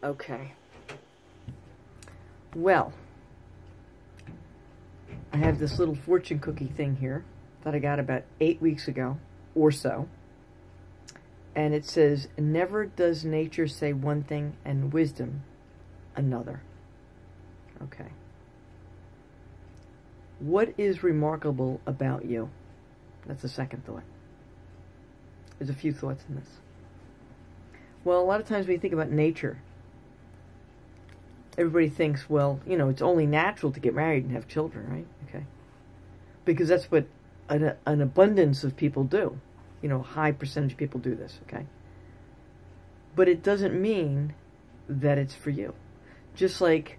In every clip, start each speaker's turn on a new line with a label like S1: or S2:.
S1: Okay. Well, I have this little fortune cookie thing here that I got about 8 weeks ago or so. And it says, never does nature say one thing and wisdom another. Okay. What is remarkable about you? That's the second thought. There's a few thoughts in this. Well, a lot of times when you think about nature, everybody thinks, well, you know, it's only natural to get married and have children, right? Okay. Because that's what an abundance of people do. You know, a high percentage of people do this, okay? But it doesn't mean that it's for you. Just like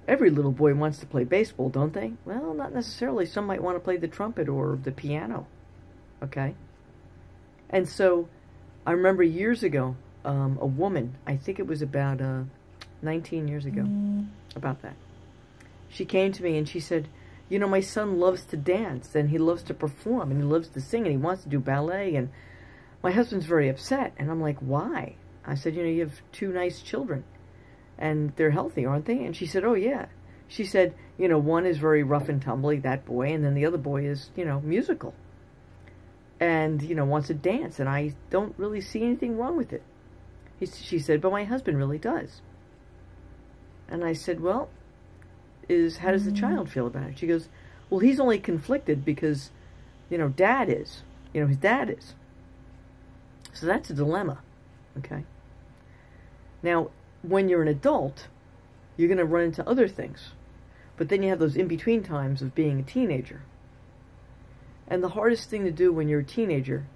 S1: every little boy wants to play baseball, don't they? Well, not necessarily. Some might want to play the trumpet or the piano, okay? And so I remember years ago, a woman, I think it was about 19 years ago, about that. She came to me and she said, you know, my son loves to dance and he loves to perform and he loves to sing and he wants to do ballet, and my husband's very upset. And I'm like, why? I said, you know, you have 2 nice children and they're healthy, aren't they? And she said, oh yeah. She said, you know, one is very rough and tumbly, that boy, and then the other boy is, you know, musical and, you know, wants to dance, and I don't really see anything wrong with it. She said, but my husband really does. And I said, well, how does the child feel about it? She goes, well, he's only conflicted because, you know, dad is. You know, his dad is. So that's a dilemma, okay? Now, when you're an adult, you're going to run into other things. But then you have those in-between times of being a teenager. And the hardest thing to do when you're a teenager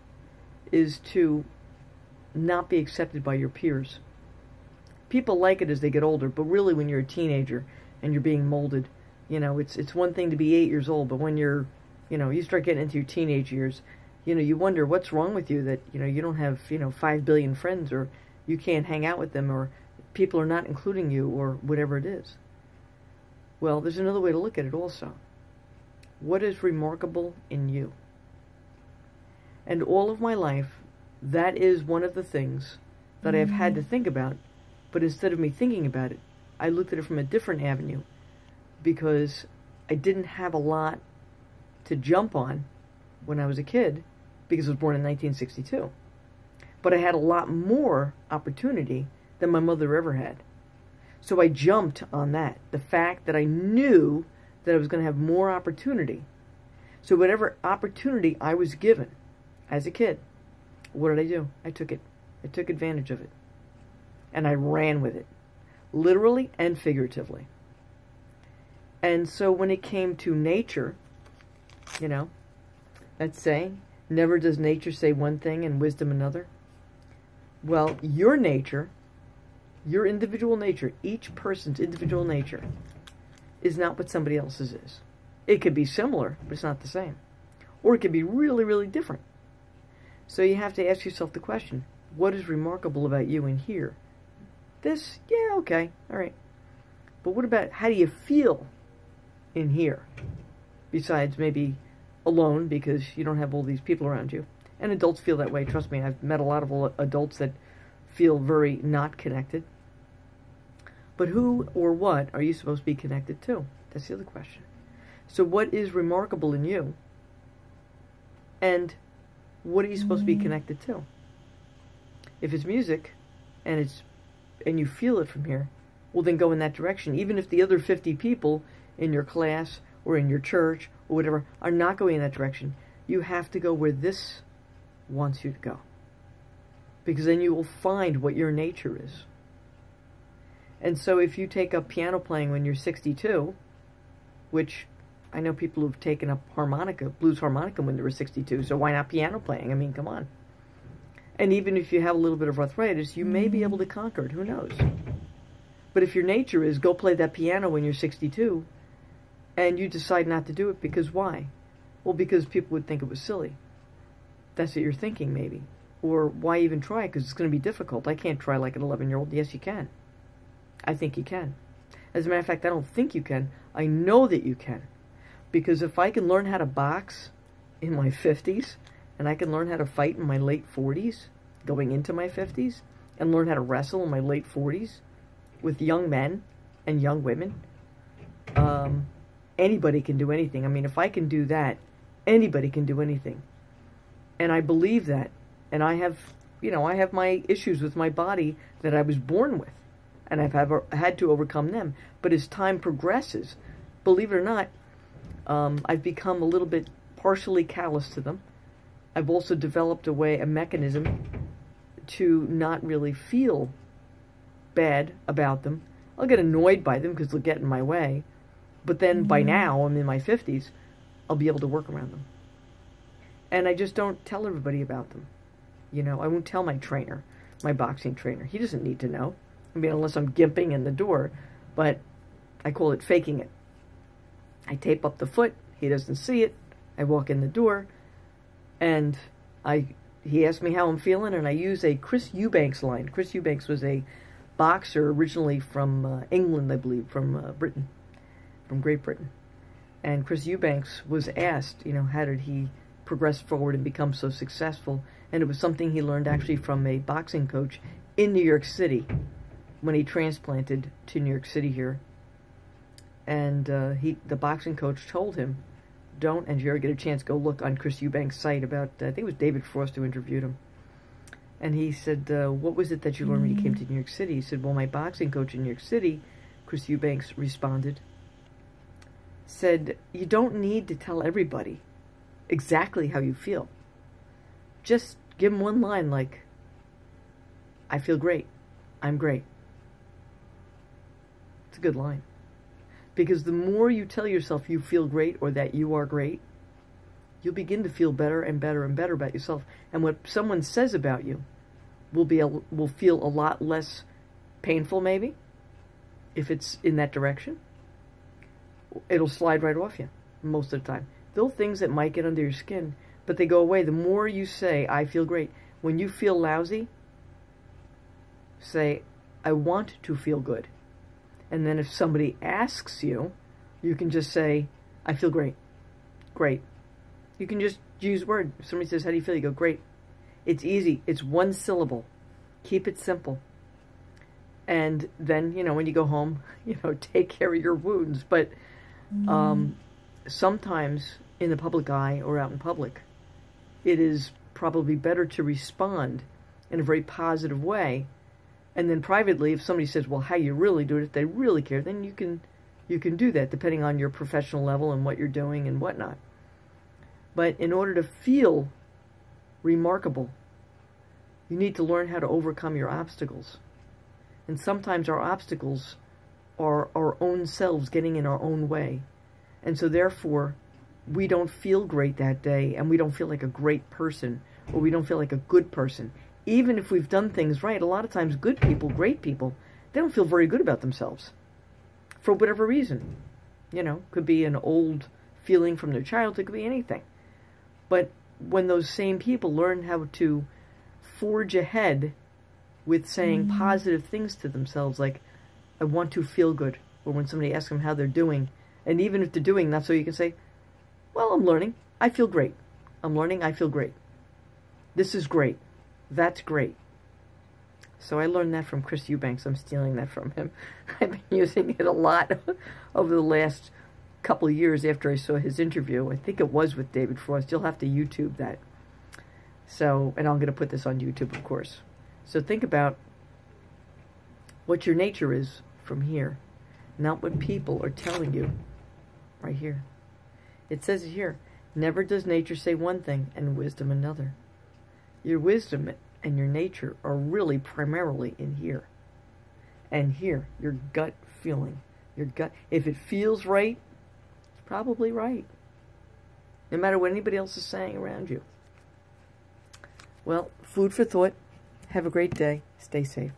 S1: is to not be accepted by your peers. People like it as they get older, but really when you're a teenager and you're being molded, you know, it's one thing to be 8 years old, but when you're, you know, you start getting into your teenage years, you know, you wonder what's wrong with you that, you know, you don't have, you know, 5 billion friends, or you can't hang out with them, or people are not including you, or whatever it is. Well, there's another way to look at it also. What is remarkable in you? And all of my life, that is one of the things that I've had to think about, but instead of me thinking about it, I looked at it from a different avenue, because I didn't have a lot to jump on when I was a kid, because I was born in 1962. But I had a lot more opportunity than my mother ever had. So I jumped on that. The fact that I knew that I was going to have more opportunity. So whatever opportunity I was given as a kid, what did I do? I took it. I took advantage of it. And I ran with it. Literally and figuratively. And so when it came to nature, you know, that saying, never does nature say one thing and wisdom another. Well, your nature, your individual nature, each person's individual nature is not what somebody else's is. It could be similar, but it's not the same. Or it could be really, really different. So you have to ask yourself the question, what is remarkable about you in here? This, yeah, okay, all right. But what about, how do you feel in here? Besides maybe alone, because you don't have all these people around you. And adults feel that way, trust me. I've met a lot of adults that feel very not connected. But who or what are you supposed to be connected to? That's the other question. So what is remarkable in you? And what are you supposed to be connected to? If it's music, and you feel it from here, well then go in that direction. Even if the other 50 people in your class or in your church or whatever are not going in that direction, you have to go where this wants you to go. Because then you will find what your nature is. And so if you take up piano playing when you're 62, which I know people who've taken up harmonica, blues harmonica when they were 62, so why not piano playing? I mean, come on. And even if you have a little bit of arthritis, you may be able to conquer it. Who knows? But if your nature is go play that piano when you're 62, and you decide not to do it, because why? Well, because people would think it was silly. That's what you're thinking, maybe. Or why even try? Because it's going to be difficult. I can't try like an 11-year-old. Yes, you can. I think you can. As a matter of fact, I don't think you can. I know that you can. Because if I can learn how to box in my 50s, and I can learn how to fight in my late 40s, going into my 50s, and learn how to wrestle in my late 40s with young men and young women. Anybody can do anything. I mean, if I can do that, anybody can do anything. And I believe that. And I have, I have my issues with my body that I was born with. And I've had to overcome them. But as time progresses, believe it or not, I've become a little bit partially callous to them. I've also developed a mechanism to not really feel bad about them. I'll get annoyed by them because they'll get in my way. But then by now, I'm in my 50s, I'll be able to work around them. And I just don't tell everybody about them. I won't tell my trainer, my boxing trainer. He doesn't need to know. I mean, unless I'm gimping in the door. But I call it faking it. I tape up the foot. He doesn't see it. I walk in the door. And he asked me how I'm feeling, and I use a Chris Eubanks line. Chris Eubanks was a boxer originally from England, I believe, from Britain, from Great Britain. And Chris Eubanks was asked, how did he progress forward and become so successful? And it was something he learned actually from a boxing coach in New York City when he transplanted to New York City here. And the boxing coach told him, and if you ever get a chance, go look on Chris Eubanks' site about, I think it was David Frost who interviewed him. And he said, what was it that you learned when you came to New York City? He said, well, my boxing coach in New York City, Chris Eubanks responded, said, you don't need to tell everybody exactly how you feel. Just give them one line like, I feel great. I'm great. It's a good line. Because the more you tell yourself you feel great or that you are great, you'll begin to feel better and better and better about yourself. And what someone says about you will feel a lot less painful, maybe, if it's in that direction. It'll slide right off you most of the time. There are things that might get under your skin, but they go away. The more you say, I feel great. When you feel lousy, say, I want to feel good. And then if somebody asks you, you can just say, I feel great. Great. You can just use word. If somebody says, how do you feel? You go, great. It's easy. It's one syllable. Keep it simple. And then, when you go home, take care of your wounds. But sometimes in the public eye or out in public, it is probably better to respond in a very positive way. And then privately, if somebody says, well, how you really do it, if they really care, then you can do that depending on your professional level and what you're doing and whatnot. But in order to feel remarkable, you need to learn how to overcome your obstacles. And sometimes our obstacles are our own selves getting in our own way. And so therefore, we don't feel great that day, and we don't feel like a great person, or we don't feel like a good person. Even if we've done things right, a lot of times good people, great people, they don't feel very good about themselves for whatever reason. Could be an old feeling from their childhood, it could be anything. But when those same people learn how to forge ahead with saying positive things to themselves, like, I want to feel good, or when somebody asks them how they're doing, and even if they're doing not so, you can say, well, I'm learning. I feel great. I'm learning. I feel great. This is great. That's great. So I learned that from Chris Eubanks. I'm stealing that from him. I've been using it a lot over the last couple of years after I saw his interview. I think it was with David Frost. You'll have to YouTube that. So, and I'm going to put this on YouTube, of course. So think about what your nature is from here, not what people are telling you right here. It says it here, never does nature say one thing and wisdom another. Your wisdom and your nature are really primarily in here. And here, your gut feeling. Your gut, if it feels right, it's probably right. No matter what anybody else is saying around you. Well, food for thought. Have a great day. Stay safe.